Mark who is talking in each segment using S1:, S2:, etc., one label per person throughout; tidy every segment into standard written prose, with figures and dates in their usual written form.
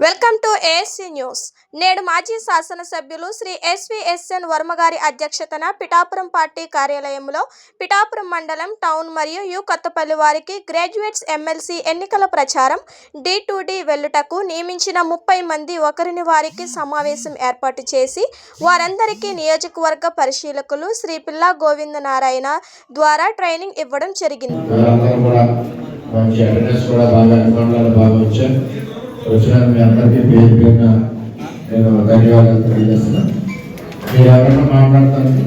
S1: Welcome to ASC news. నేడు మాజీ శాసనసభ్యులు శ్రీ ఎస్విఎస్ఎన్ వర్మ గారి అధ్యక్షతన పిఠాపురం పార్టీ కార్యాలయంలో పిఠాపురం మండలం టౌన్ మరియు యు కొత్తపల్లి వారికి గ్రాడ్యుయేట్స్ ఎమ్మెల్సీ ఎన్నికల ప్రచారం D2D వెల్లుటకు నియమించిన 30 మంది ఒకరిని వారికి సమావేశం ఏర్పాటు చేసి వారందరికీ నియోజకవర్గ పరిశీలకులు శ్రీ పిల్లా గోవిందనారాయణ ద్వారా ట్రైనింగ్ ఇవ్వడం జరిగింది.
S2: వచ్చిన మీ అందరికీ పేరు పేరున నేను ధన్యవాదాలు తెలియజేస్తున్నాను. మీరు ఎవరైనా మాట్లాడటానికి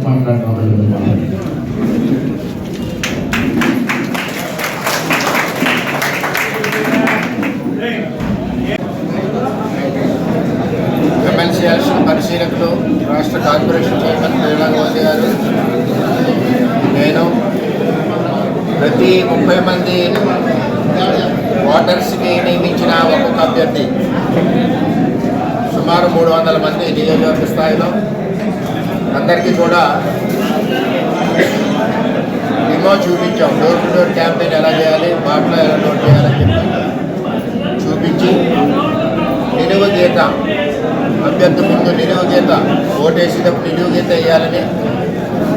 S2: ఎమ్మెల్సీ ఎలక్షన్ పరిశీలకులు రాష్ట్ర కార్పొరేషన్ చైర్మన్ పిల్లా గోవింద్ గారు, నేను ప్రతి 30 మంది ఓటర్స్కి నియమించిన ఒక్కొక్క అభ్యర్థి సుమారు 300 మంది నియోజకవర్గ స్థాయిలో అందరికీ కూడా డెమో చూపించాం. డోర్ టు డోర్ క్యాంపెయిన్ ఎలా చేయాలి, బాటలో ఎలా నోట్ చేయాలని చెప్పి చూపించి నిలువు గీత అభ్యర్థి ముందు నిలువు గీత ఓటేసేటప్పుడు నిలువు గీత వేయాలని,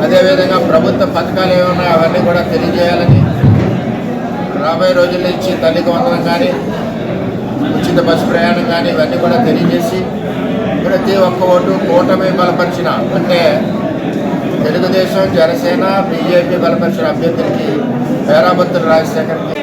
S2: అదేవిధంగా ప్రభుత్వ పథకాలు ఏమన్నా అవన్నీ కూడా తెలియజేయాలని, రాబోయే రోజుల్లో ఇచ్చి తల్లికి వందనం కానీ ఉచిత బస్సు ప్రయాణం కానీ ఇవన్నీ కూడా తెలియజేసి ప్రతి ఒక్క ఓటు కూటమి బలపరిచిన అంటే తెలుగుదేశం, జనసేన, బీజేపీ బలపరిచిన అభ్యర్థులకి పేరాబత్తుల రాజశేఖర్కి